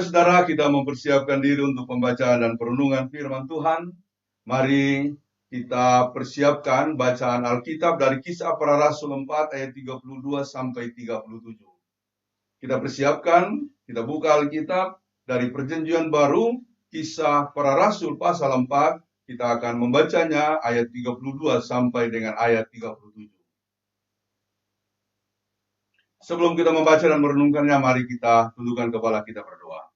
Saudara, kita mempersiapkan diri untuk pembacaan dan perenungan firman Tuhan. Mari kita persiapkan bacaan Alkitab dari Kisah Para Rasul 4 ayat 32 sampai 37. Kita persiapkan, kita buka Alkitab dari Perjanjian Baru, Kisah Para Rasul pasal 4. Kita akan membacanya ayat 32 sampai dengan ayat 37. Sebelum kita membaca dan merenungkannya, mari kita tundukkan kepala kita berdoa.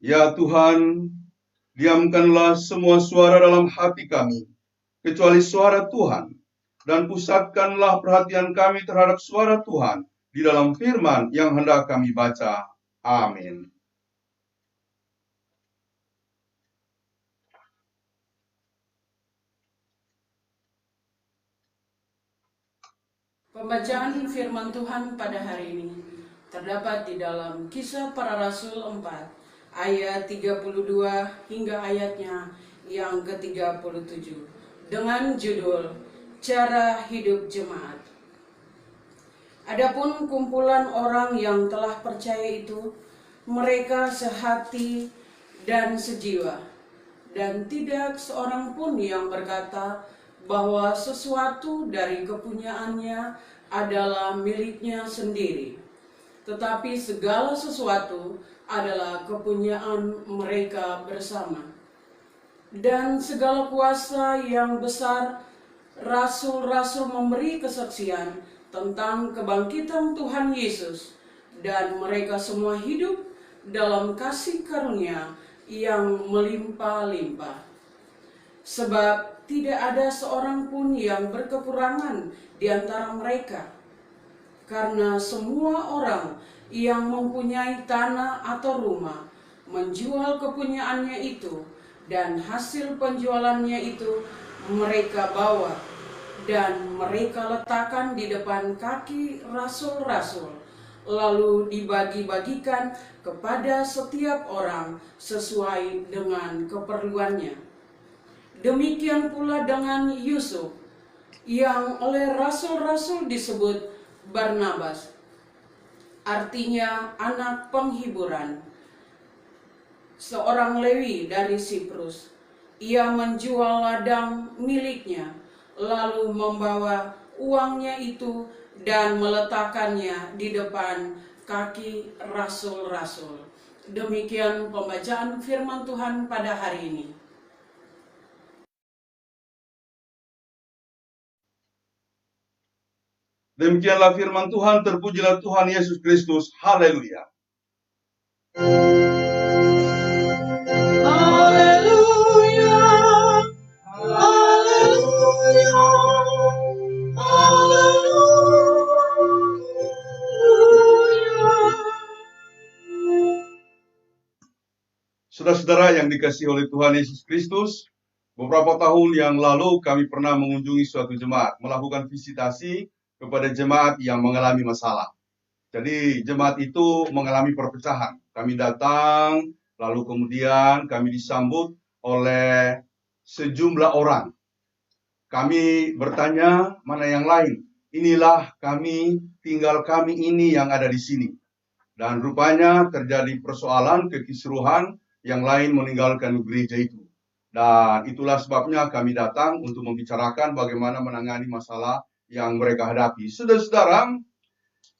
Ya Tuhan, diamkanlah semua suara dalam hati kami, kecuali suara Tuhan, dan pusatkanlah perhatian kami terhadap suara Tuhan di dalam firman yang hendak kami baca. Amin. Pembacaan firman Tuhan pada hari ini terdapat di dalam Kisah Para Rasul 4 ayat 32 hingga ayatnya yang ke-37 dengan judul Cara Hidup Jemaat. Adapun kumpulan orang yang telah percaya itu, mereka sehati dan sejiwa, dan tidak seorang pun yang berkata bahwa sesuatu dari kepunyaannya adalah miliknya sendiri, tetapi segala sesuatu adalah kepunyaan mereka bersama. Dan segala kuasa yang besar, rasul-rasul memberi kesaksian tentang kebangkitan Tuhan Yesus, dan mereka semua hidup dalam kasih karunia yang melimpah-limpah. Sebab tidak ada seorang pun yang berkekurangan di antara mereka, karena semua orang yang mempunyai tanah atau rumah menjual kepunyaannya itu, dan hasil penjualannya itu mereka bawa dan mereka letakkan di depan kaki rasul-rasul, lalu dibagi-bagikan kepada setiap orang sesuai dengan keperluannya. Demikian pula dengan Yusuf, yang oleh rasul-rasul disebut Barnabas, artinya anak penghiburan, seorang Lewi dari Siprus. Ia menjual ladang miliknya, lalu membawa uangnya itu dan meletakkannya di depan kaki rasul-rasul. Demikian pembacaan firman Tuhan pada hari ini. Demikianlah firman Tuhan, terpujilah Tuhan Yesus Kristus. Haleluya. Haleluya, haleluya, haleluya. Saudara-saudara yang dikasihi oleh Tuhan Yesus Kristus, beberapa tahun yang lalu kami pernah mengunjungi suatu jemaat, melakukan visitasi kepada jemaat yang mengalami masalah. Jadi jemaat itu mengalami perpecahan. Kami datang, lalu kemudian kami disambut oleh sejumlah orang. Kami bertanya, mana yang lain? Inilah kami, tinggal kami ini yang ada di sini. Dan rupanya terjadi persoalan kekisruhan, yang lain meninggalkan gereja itu. Dan itulah sebabnya kami datang untuk membicarakan bagaimana menangani masalah yang mereka hadapi. Saudara-saudara,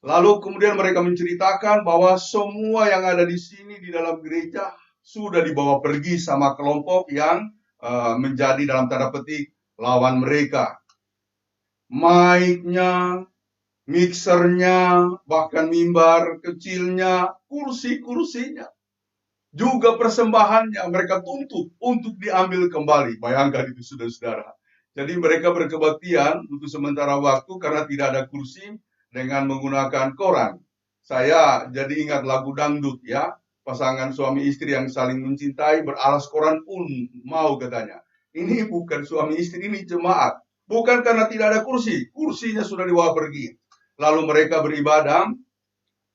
lalu kemudian mereka menceritakan bahwa semua yang ada di sini di dalam gereja sudah dibawa pergi sama kelompok yang menjadi dalam tanda petik lawan mereka. Mic-nya, mixernya, bahkan mimbar kecilnya, kursi-kursinya, juga persembahannya mereka tuntut untuk diambil kembali. Bayangkan itu, saudara-saudara. Jadi mereka berkebaktian untuk sementara waktu karena tidak ada kursi dengan menggunakan koran. Saya jadi ingat lagu dangdut ya, pasangan suami istri yang saling mencintai beralas koran pun mau katanya. Ini bukan suami istri, ini jemaat. Bukan karena tidak ada kursi, kursinya sudah dibawa pergi. Lalu mereka beribadah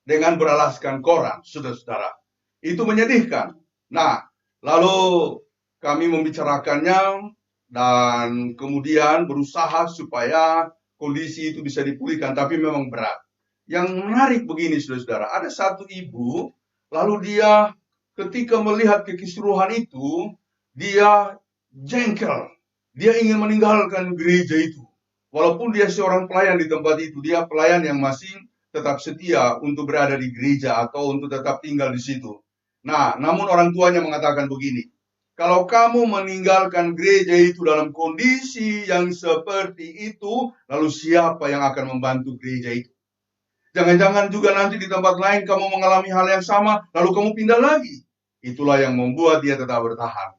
dengan beralaskan koran, saudara-saudara. Itu menyedihkan. Nah, lalu kami membicarakannya dan kemudian berusaha supaya kondisi itu bisa dipulihkan, tapi memang berat. Yang menarik begini, saudara-saudara, ada satu ibu Lalu dia ketika melihat kekeseluruhan itu, dia jengkel. Dia ingin meninggalkan gereja itu. Walaupun dia seorang pelayan di tempat itu, dia pelayan yang masih tetap setia untuk berada di gereja atau untuk tetap tinggal di situ. Nah, namun orang tuanya mengatakan begini, kalau kamu meninggalkan gereja itu dalam kondisi yang seperti itu, lalu siapa yang akan membantu gereja itu? Jangan-jangan juga nanti di tempat lain kamu mengalami hal yang sama, lalu kamu pindah lagi. Itulah yang membuat dia tetap bertahan.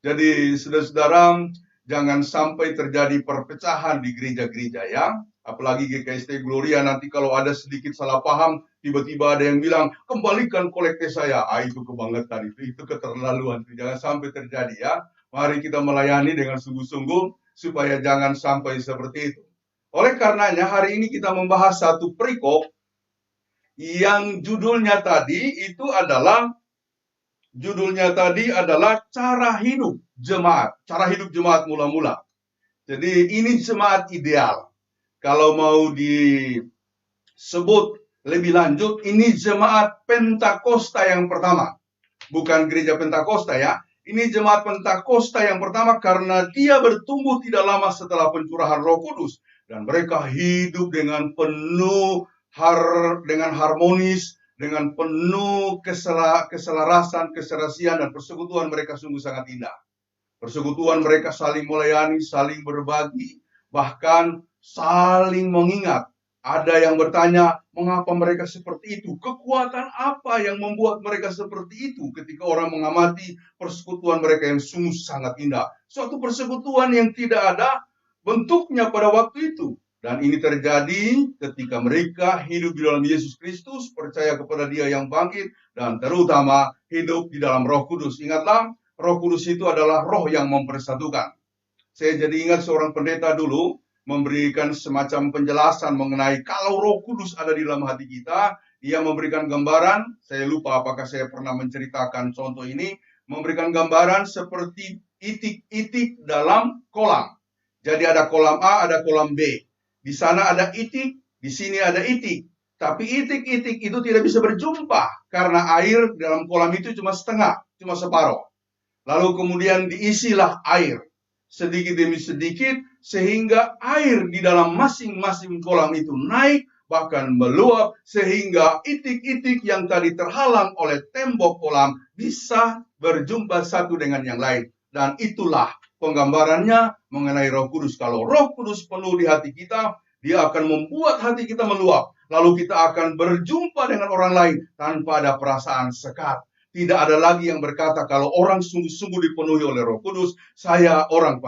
Jadi, saudara-saudara, jangan sampai terjadi perpecahan di gereja-gereja ya. Apalagi GKST Gloria nanti kalau ada sedikit salah paham, tiba-tiba ada yang bilang, kembalikan kolekte saya. Itu kebangetan, itu keterlaluan. Jangan sampai terjadi ya. Mari kita melayani dengan sungguh-sungguh, supaya jangan sampai seperti itu. Oleh karenanya, hari ini kita membahas satu perikop yang judulnya tadi adalah cara hidup jemaat. Cara hidup jemaat mula-mula. Jadi ini jemaat ideal. Kalau mau disebut lebih lanjut, ini jemaat Pentakosta yang pertama. Bukan gereja Pentakosta ya. Ini jemaat Pentakosta yang pertama karena dia bertumbuh tidak lama setelah pencurahan Roh Kudus. Dan mereka hidup dengan penuh, dengan harmonis, dengan penuh keselarasan, keserasian, dan persekutuan mereka sungguh sangat indah. Persekutuan mereka saling melayani, saling berbagi, bahkan saling mengingat. Ada yang bertanya, mengapa mereka seperti itu? Kekuatan apa yang membuat mereka seperti itu ketika orang mengamati persekutuan mereka yang sungguh sangat indah? Suatu persekutuan yang tidak ada bentuknya pada waktu itu. Dan ini terjadi ketika mereka hidup di dalam Yesus Kristus, percaya kepada Dia yang bangkit, dan terutama hidup di dalam Roh Kudus. Ingatlah, Roh Kudus itu adalah roh yang mempersatukan. Saya jadi ingat seorang pendeta dulu, memberikan semacam penjelasan mengenai kalau Roh Kudus ada di dalam hati kita. Dia memberikan gambaran, saya lupa apakah saya pernah menceritakan contoh ini, memberikan gambaran seperti itik-itik dalam kolam. Jadi ada kolam A, ada kolam B. Di sana ada itik, di sini ada itik. Tapi itik-itik itu tidak bisa berjumpa karena air dalam kolam itu cuma setengah, cuma separuh. Lalu kemudian diisilah air sedikit demi sedikit sehingga air di dalam masing-masing kolam itu naik bahkan meluap sehingga itik-itik yang tadi terhalang oleh tembok kolam bisa berjumpa satu dengan yang lain. Dan itulah penggambarannya mengenai Roh Kudus. Kalau Roh Kudus penuh di hati kita, Dia akan membuat hati kita meluap. Lalu kita akan berjumpa dengan orang lain tanpa ada perasaan sekat. Tidak ada lagi yang berkata kalau orang sungguh-sungguh dipenuhi oleh Roh Kudus, saya orang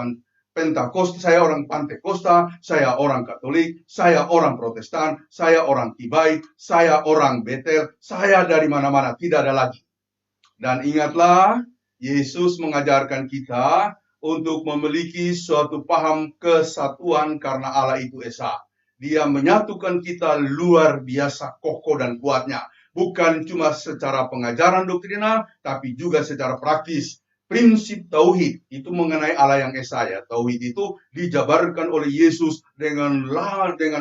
Pentakosta, saya orang Pantekosta, saya orang Katolik, saya orang Protestan, saya orang Tibai, saya orang Betel, saya dari mana-mana, tidak ada lagi. Dan ingatlah, Yesus mengajarkan kita untuk memiliki suatu paham kesatuan karena Allah itu Esa. Dia menyatukan kita luar biasa kokoh dan kuatnya. Bukan cuma secara pengajaran doktrinal, tapi juga secara praktis. Prinsip tauhid itu mengenai Allah yang Esa ya. Tauhid itu dijabarkan oleh Yesus dengan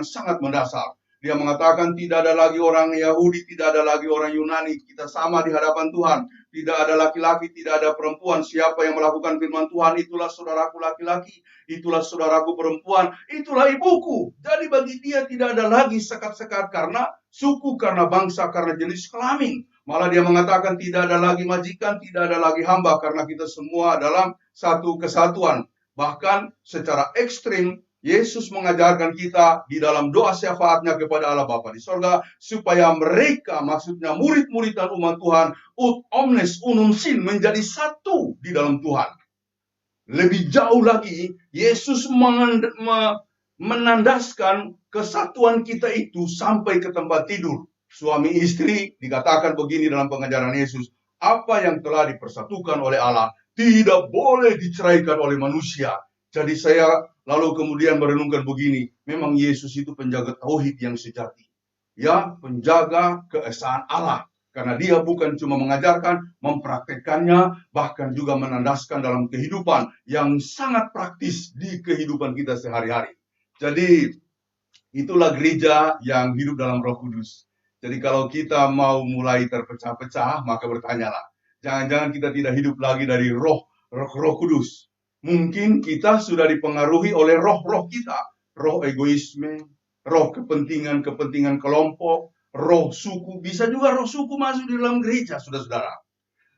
sangat mendasar. Dia mengatakan tidak ada lagi orang Yahudi, tidak ada lagi orang Yunani. Kita sama di hadapan Tuhan. Tidak ada laki-laki, tidak ada perempuan. Siapa yang melakukan firman Tuhan, itulah saudaraku laki-laki, itulah saudaraku perempuan, itulah ibuku. Jadi bagi dia tidak ada lagi sekat-sekat karena suku, karena bangsa, karena jenis kelamin. Malah dia mengatakan tidak ada lagi majikan, tidak ada lagi hamba, karena kita semua dalam satu kesatuan. Bahkan secara ekstrim, Yesus mengajarkan kita di dalam doa syafaatnya kepada Allah Bapa di sorga, supaya mereka, maksudnya murid-murid dan umat Tuhan, ut omnes unum sin, menjadi satu di dalam Tuhan. Lebih jauh lagi, Yesus menandaskan kesatuan kita itu sampai ke tempat tidur. Suami istri dikatakan begini dalam pengajaran Yesus, apa yang telah dipersatukan oleh Allah tidak boleh diceraikan oleh manusia. Jadi saya lalu kemudian merenungkan begini, memang Yesus itu penjaga tauhid yang sejati. Ya, penjaga keesaan Allah. Karena dia bukan cuma mengajarkan, mempraktekkannya, bahkan juga menandaskan dalam kehidupan yang sangat praktis di kehidupan kita sehari-hari. Jadi, itulah gereja yang hidup dalam Roh Kudus. Jadi kalau kita mau mulai terpecah-pecah, maka bertanyalah. Jangan-jangan kita tidak hidup lagi dari roh Kudus. Mungkin kita sudah dipengaruhi oleh roh-roh kita. Roh egoisme, roh kepentingan kelompok, roh suku. Bisa juga roh suku masuk di dalam gereja, saudara-saudara.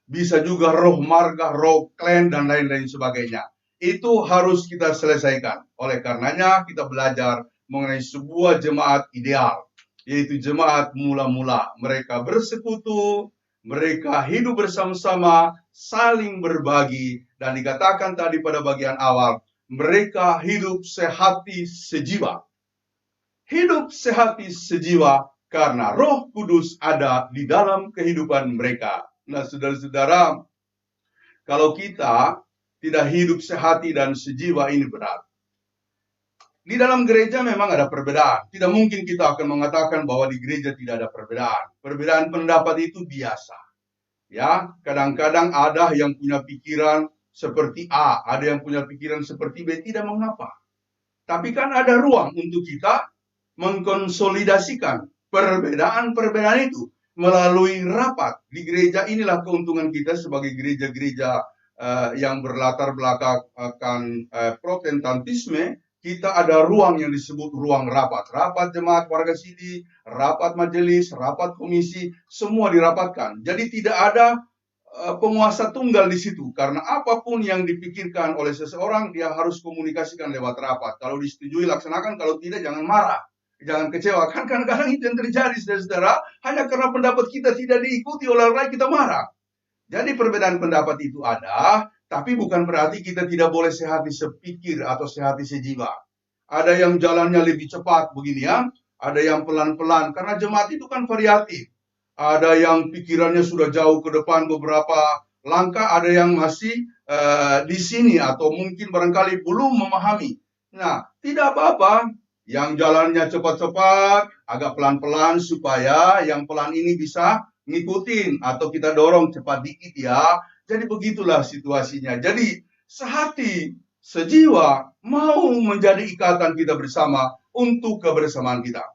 Bisa juga roh marga, roh klan, dan lain-lain sebagainya. Itu harus kita selesaikan. Oleh karenanya kita belajar mengenai sebuah jemaat ideal, yaitu jemaat mula-mula. Mereka bersekutu, mereka hidup bersama-sama, saling berbagi, dan dikatakan tadi pada bagian awal, mereka hidup sehati sejiwa. Hidup sehati sejiwa karena Roh Kudus ada di dalam kehidupan mereka. Nah, saudara-saudara, kalau kita tidak hidup sehati dan sejiwa, ini berat. Di dalam gereja memang ada perbedaan. Tidak mungkin kita akan mengatakan bahwa di gereja tidak ada perbedaan. Perbedaan pendapat itu biasa. Ya, kadang-kadang ada yang punya pikiran seperti A, ada yang punya pikiran seperti B, tidak mengapa. Tapi kan ada ruang untuk kita mengkonsolidasikan perbedaan-perbedaan itu melalui rapat. Di gereja inilah keuntungan kita sebagai gereja-gereja yang berlatar belakang protestantisme. Kita ada ruang yang disebut ruang rapat. Rapat jemaat warga sidi, rapat majelis, rapat komisi, semua dirapatkan. Jadi tidak ada penguasa tunggal di situ. Karena apapun yang dipikirkan oleh seseorang, dia harus komunikasikan lewat rapat. Kalau disetujui, laksanakan. Kalau tidak, jangan marah. Jangan kecewa. Kan kadang-kadang itu yang terjadi, saudara-saudara. Hanya karena pendapat kita tidak diikuti oleh orang lain, kita marah. Jadi perbedaan pendapat itu ada, tapi bukan berarti kita tidak boleh sehati sepikir atau sehati sejiwa. Ada yang jalannya lebih cepat begini ya, ada yang pelan-pelan, karena jemaat itu kan variatif. Ada yang pikirannya sudah jauh ke depan beberapa langkah, ada yang masih di sini atau mungkin barangkali belum memahami. Nah, tidak apa-apa, yang jalannya cepat-cepat, agak pelan-pelan supaya yang pelan ini bisa ngikutin atau kita dorong cepat dikit ya. Jadi begitulah situasinya. Jadi sehati, sejiwa, mau menjadi ikatan kita bersama untuk kebersamaan kita.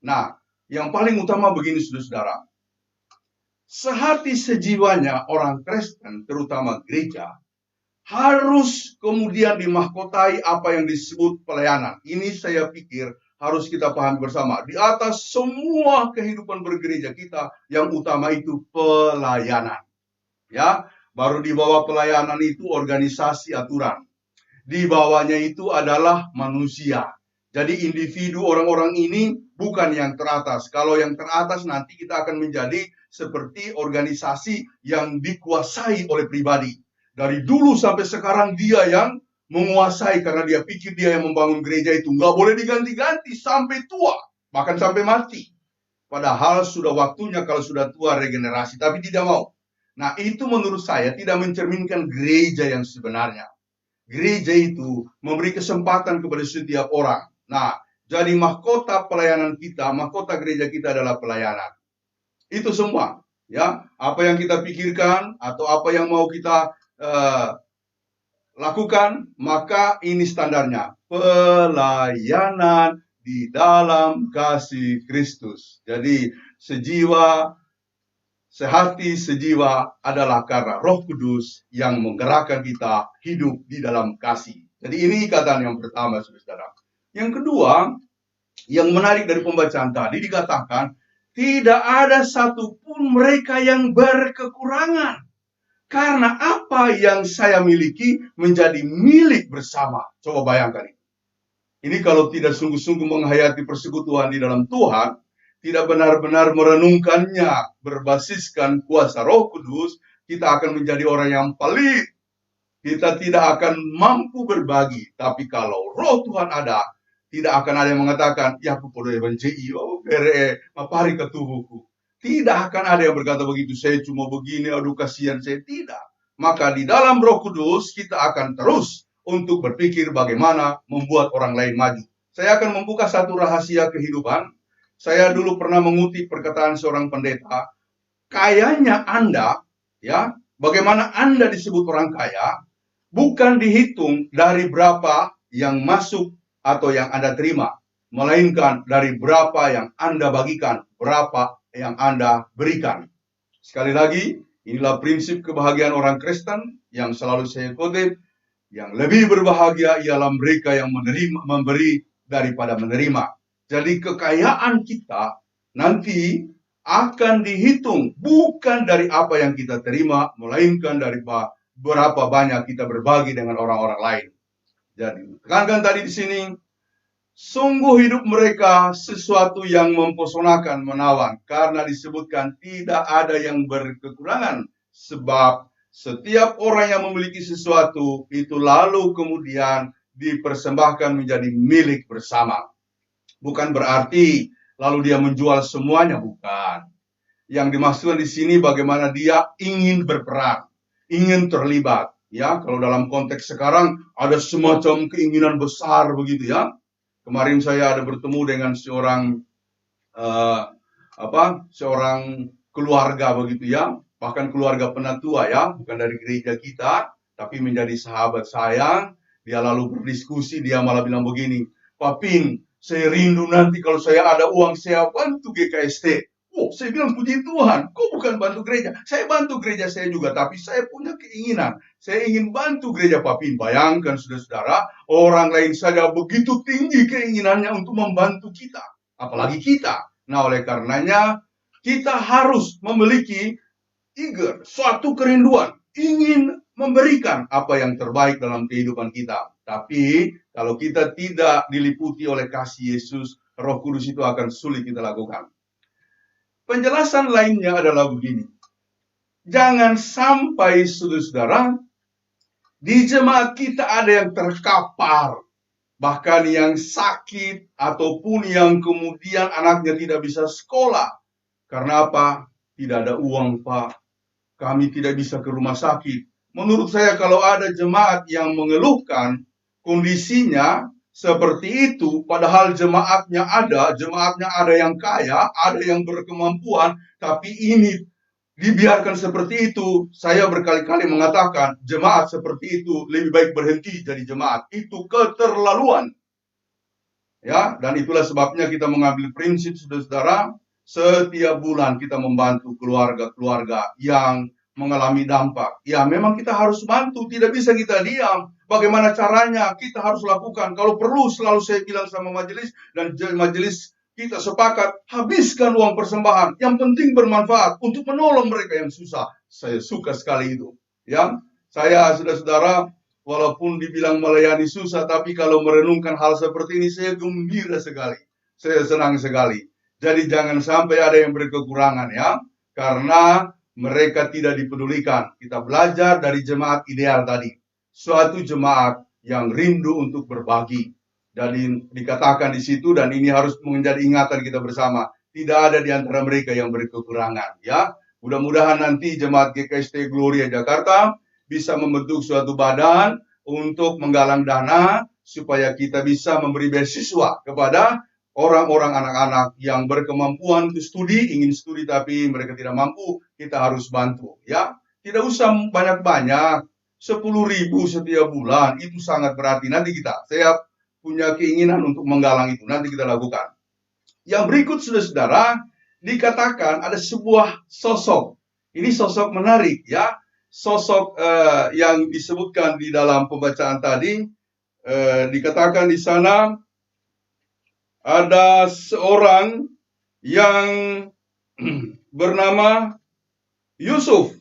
Nah, yang paling utama begini saudara-saudara. Sehati sejiwanya orang Kristen, terutama gereja, harus kemudian dimahkotai apa yang disebut pelayanan. Ini saya pikir harus kita pahami bersama. Di atas semua kehidupan bergereja kita, yang utama itu pelayanan. Ya, baru di bawah pelayanan itu organisasi aturan. Di bawahnya itu adalah manusia. Jadi individu orang-orang ini bukan yang teratas. Kalau yang teratas nanti kita akan menjadi seperti organisasi yang dikuasai oleh pribadi. Dari dulu sampai sekarang dia yang menguasai karena dia pikir dia yang membangun gereja itu. Nggak boleh diganti-ganti sampai tua, bahkan sampai mati. Padahal sudah waktunya kalau sudah tua regenerasi, tapi tidak mau. Nah, itu menurut saya tidak mencerminkan gereja yang sebenarnya. Gereja itu memberi kesempatan kepada setiap orang. Nah, jadi mahkota pelayanan kita, mahkota gereja kita adalah pelayanan. Itu semua, ya. Apa yang kita pikirkan atau apa yang mau kita lakukan, maka ini standarnya. Pelayanan di dalam kasih Kristus. Jadi sejiwa, sehati, sejiwa adalah karena Roh Kudus yang menggerakkan kita hidup di dalam kasih. Jadi ini ikatan yang pertama, saudara. Yang kedua, yang menarik dari pembacaan tadi dikatakan, tidak ada satupun mereka yang berkekurangan. Karena apa yang saya miliki menjadi milik bersama. Coba bayangkan ini. Ini kalau tidak sungguh-sungguh menghayati persekutuan di dalam Tuhan, tidak benar-benar merenungkannya berbasiskan kuasa Roh Kudus, kita akan menjadi orang yang pelit. Kita tidak akan mampu berbagi. Tapi kalau Roh Tuhan ada, tidak akan ada yang mengatakan, ya aku perlu evanjeli, mapari ke tubuhku. Tidak akan ada yang berkata begitu, saya cuma begini, aduh kasihan saya. Tidak. Maka di dalam Roh Kudus kita akan terus untuk berpikir bagaimana membuat orang lain maju. Saya akan membuka satu rahasia kehidupan. Saya dulu pernah mengutip perkataan seorang pendeta. Kayanya Anda, ya, bagaimana Anda disebut orang kaya, bukan dihitung dari berapa yang masuk atau yang Anda terima, melainkan dari berapa yang Anda bagikan, berapa yang Anda berikan. Sekali lagi, inilah prinsip kebahagiaan orang Kristen yang selalu saya kutip. Yang lebih berbahagia ialah mereka yang memberi daripada menerima. Jadi kekayaan kita nanti akan dihitung bukan dari apa yang kita terima, melainkan dari berapa banyak kita berbagi dengan orang-orang lain. Jadi, tekankan tadi di sini, sungguh hidup mereka sesuatu yang mempesonakan, menawan, karena disebutkan tidak ada yang berkekurangan, sebab setiap orang yang memiliki sesuatu itu lalu kemudian dipersembahkan menjadi milik bersama. Bukan berarti lalu dia menjual semuanya, bukan. Yang dimaksudkan di sini bagaimana dia ingin berperan, ingin terlibat. Ya, kalau dalam konteks sekarang ada semacam keinginan besar begitu ya. Kemarin saya ada bertemu dengan seorang seorang keluarga begitu ya, bahkan keluarga penatua ya, bukan dari gereja kita, tapi menjadi sahabat saya. Dia lalu berdiskusi, dia malah bilang begini, Pak Pin, saya rindu nanti kalau saya ada uang saya bantu GKST. Oh, saya bilang puji Tuhan, kok bukan bantu gereja? Saya bantu gereja saya juga, tapi saya punya keinginan. Saya ingin bantu gereja Pak Pin. Bayangkan saudara-saudara, orang lain saja begitu tinggi keinginannya untuk membantu kita. Apalagi kita. Nah, oleh karenanya, kita harus memiliki suatu kerinduan. Ingin memberikan apa yang terbaik dalam kehidupan kita. Tapi, kalau kita tidak diliputi oleh kasih Yesus, Roh Kudus itu akan sulit kita lakukan. Penjelasan lainnya adalah begini. Jangan sampai saudara-saudara, di jemaat kita ada yang terkapar, bahkan yang sakit, ataupun yang kemudian anaknya tidak bisa sekolah. Karena apa? Tidak ada uang, Pak. Kami tidak bisa ke rumah sakit. Menurut saya kalau ada jemaat yang mengeluhkan kondisinya seperti itu, padahal jemaatnya ada yang kaya, ada yang berkemampuan, tapi ini dibiarkan seperti itu. Saya berkali-kali mengatakan, jemaat seperti itu lebih baik berhenti jadi jemaat. Itu keterlaluan. Ya, dan itulah sebabnya kita mengambil prinsip, saudara-saudara, setiap bulan kita membantu keluarga-keluarga yang mengalami dampak. Ya, memang kita harus bantu, tidak bisa kita diam. Bagaimana caranya? Kita harus lakukan. Kalau perlu, selalu saya bilang sama majelis, dan majelis kita sepakat, habiskan uang persembahan. Yang penting bermanfaat untuk menolong mereka yang susah. Saya suka sekali itu. Ya, saya saudara-saudara, walaupun dibilang melayani susah, tapi kalau merenungkan hal seperti ini, saya gembira sekali. Saya senang sekali. Jadi jangan sampai ada yang berkekurangan ya, karena mereka tidak dipedulikan. Kita belajar dari jemaat ideal tadi. Suatu jemaat yang rindu untuk berbagi. Dan dikatakan di situ, dan ini harus menjadi ingatan kita bersama. Tidak ada di antara mereka yang berkekurangan. Ya, mudah-mudahan nanti jemaat GKST Gloria Jakarta bisa membentuk suatu badan untuk menggalang dana supaya kita bisa memberi beasiswa kepada orang-orang anak-anak yang berkemampuan untuk studi, ingin studi tapi mereka tidak mampu, kita harus bantu. Ya, tidak usah banyak-banyak, 10.000 setiap bulan itu sangat berarti. Nanti saya punya keinginan untuk menggalang itu, nanti kita lakukan. Yang berikut saudara-saudara, dikatakan ada sebuah sosok. Ini sosok menarik ya, sosok yang disebutkan di dalam pembacaan tadi, dikatakan di sana ada seorang yang bernama Yusuf.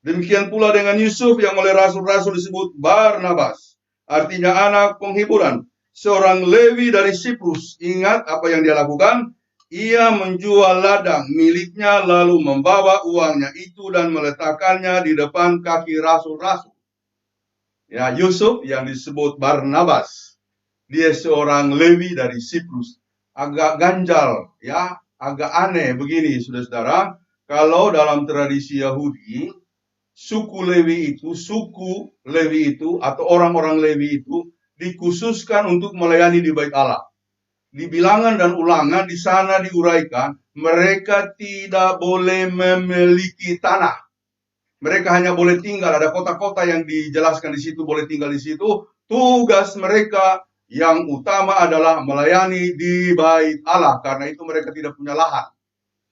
Demikian pula dengan Yusuf yang oleh rasul-rasul disebut Barnabas. Artinya anak penghiburan. Seorang Lewi dari Siprus. Ingat apa yang dia lakukan? Ia menjual ladang miliknya lalu membawa uangnya itu dan meletakkannya di depan kaki rasul-rasul. Ya, Yusuf yang disebut Barnabas. Dia seorang Lewi dari Siprus. Agak ganjal, ya, agak aneh begini, saudara-saudara. Kalau dalam tradisi Yahudi, suku Lewi itu atau orang-orang Lewi itu dikhususkan untuk melayani di Bait Allah. Di Bilangan dan Ulangan di sana diuraikan, mereka tidak boleh memiliki tanah. Mereka hanya boleh tinggal, ada kota-kota yang dijelaskan di situ, boleh tinggal di situ. Tugas mereka yang utama adalah melayani di Bait Allah, karena itu mereka tidak punya lahan.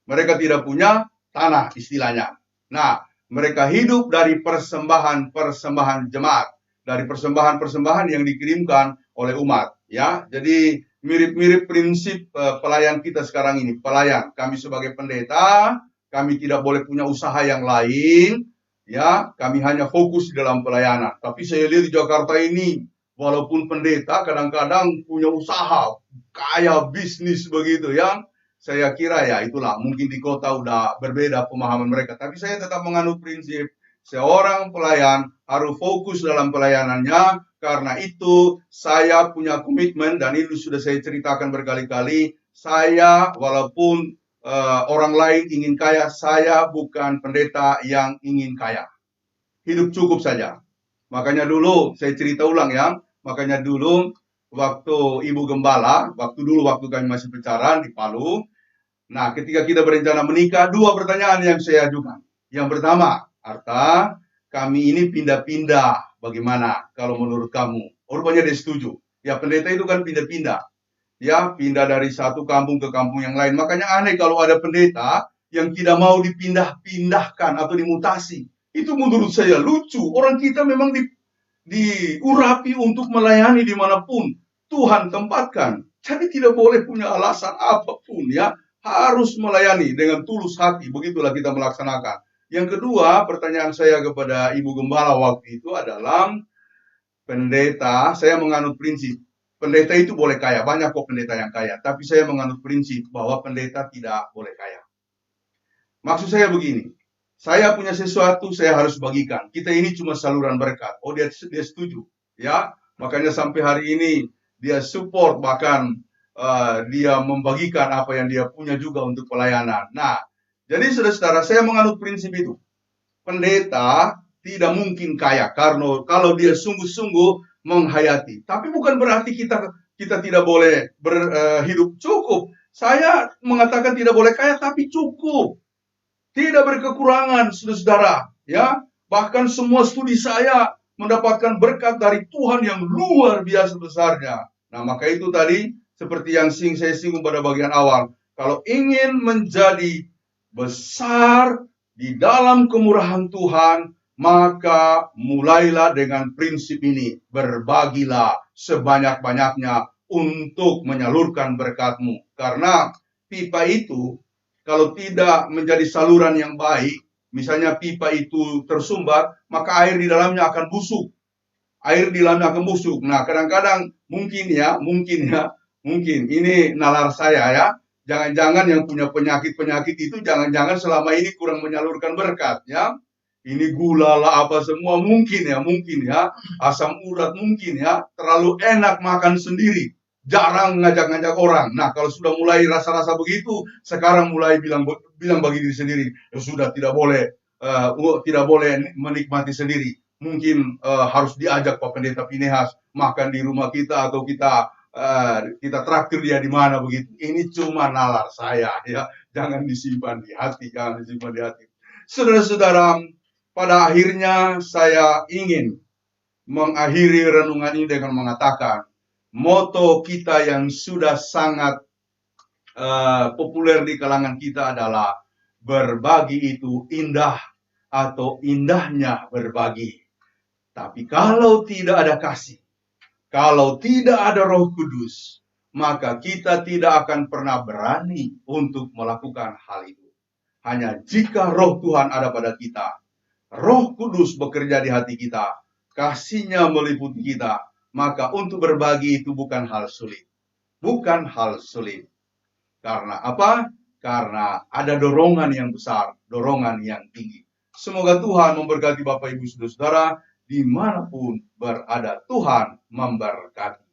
Mereka tidak punya tanah istilahnya. Nah, mereka hidup dari persembahan-persembahan jemaat, dari persembahan-persembahan yang dikirimkan oleh umat. Ya, jadi mirip-mirip prinsip pelayan kita sekarang ini. Pelayan, kami sebagai pendeta, kami tidak boleh punya usaha yang lain. Ya, kami hanya fokus di dalam pelayanan. Tapi saya lihat di Jakarta ini, walaupun pendeta kadang-kadang punya usaha, kaya bisnis begitu ya. Saya kira ya itulah, mungkin di kota udah berbeda pemahaman mereka. Tapi saya tetap menganut prinsip, seorang pelayan harus fokus dalam pelayanannya. Karena itu saya punya komitmen, dan itu sudah saya ceritakan berkali-kali. Saya walaupun orang lain ingin kaya, saya bukan pendeta yang ingin kaya. Hidup cukup saja. Makanya dulu, saya cerita ulang ya, makanya dulu waktu Ibu Gembala, waktu kami masih pacaran di Palu, nah ketika kita berencana menikah, 2 pertanyaan yang saya ajukan. Yang pertama, Arta, kami ini pindah-pindah, bagaimana kalau menurut kamu? Rupanya dia setuju. Ya pendeta itu kan pindah-pindah. Ya, pindah dari satu kampung ke kampung yang lain. Makanya aneh kalau ada pendeta yang tidak mau dipindah-pindahkan atau dimutasi. Itu menurut saya lucu. Orang kita memang diurapi untuk melayani dimanapun Tuhan tempatkan. Jadi tidak boleh punya alasan apapun ya. Harus melayani dengan tulus hati. Begitulah kita melaksanakan. Yang kedua, pertanyaan saya kepada Ibu Gembala waktu itu adalah, pendeta, saya menganut prinsip, pendeta itu boleh kaya. Banyak kok pendeta yang kaya. Tapi saya menganut prinsip bahwa pendeta tidak boleh kaya. Maksud saya begini, saya punya sesuatu, saya harus bagikan. Kita ini cuma saluran berkat. Oh, dia setuju. Ya, makanya sampai hari ini dia support, bahkan dia membagikan apa yang dia punya juga untuk pelayanan. Nah, jadi saudara-saudara, saya menganut prinsip itu. Pendeta tidak mungkin kaya karena kalau dia sungguh-sungguh menghayati. Tapi bukan berarti kita tidak boleh hidup cukup. Saya mengatakan tidak boleh kaya, tapi cukup. Tidak berkekurangan, saudara-saudara. Ya, bahkan semua studi saya mendapatkan berkat dari Tuhan yang luar biasa besarnya. Nah, maka itu tadi, seperti yang saya singgung pada bagian awal, kalau ingin menjadi besar di dalam kemurahan Tuhan, maka mulailah dengan prinsip ini. Berbagilah sebanyak-banyaknya untuk menyalurkan berkatmu. Karena pipa itu, kalau tidak menjadi saluran yang baik, misalnya pipa itu tersumbat, maka air di dalamnya akan busuk. Air di dalamnya akan busuk. Nah, kadang-kadang mungkin ini nalar saya ya. Jangan-jangan yang punya penyakit-penyakit itu jangan-jangan selama ini kurang menyalurkan berkat ya. Ini gula lah apa semua mungkin ya. Asam urat mungkin ya. Terlalu enak makan sendiri. Jarang ngajak-ngajak orang. Nah, kalau sudah mulai rasa-rasa begitu, sekarang mulai bilang bagi diri sendiri, ya sudah tidak boleh menikmati sendiri. Mungkin harus diajak Pak Pendeta Pinehas makan di rumah kita, atau kita traktir dia di mana begitu. Ini cuma nalar saya ya. Jangan disimpan di hati, Saudara-saudara, pada akhirnya saya ingin mengakhiri renungan ini dengan mengatakan, moto kita yang sudah sangat populer di kalangan kita adalah berbagi itu indah, atau indahnya berbagi. Tapi kalau tidak ada kasih, kalau tidak ada Roh Kudus, maka kita tidak akan pernah berani untuk melakukan hal itu. Hanya jika Roh Tuhan ada pada kita, Roh Kudus bekerja di hati kita, kasih-Nya meliputi kita, maka untuk berbagi itu bukan hal sulit. Bukan hal sulit. Karena apa? Karena ada dorongan yang besar, dorongan yang tinggi. Semoga Tuhan memberkati Bapak Ibu Saudara-saudara dimanapun berada. Tuhan memberkati.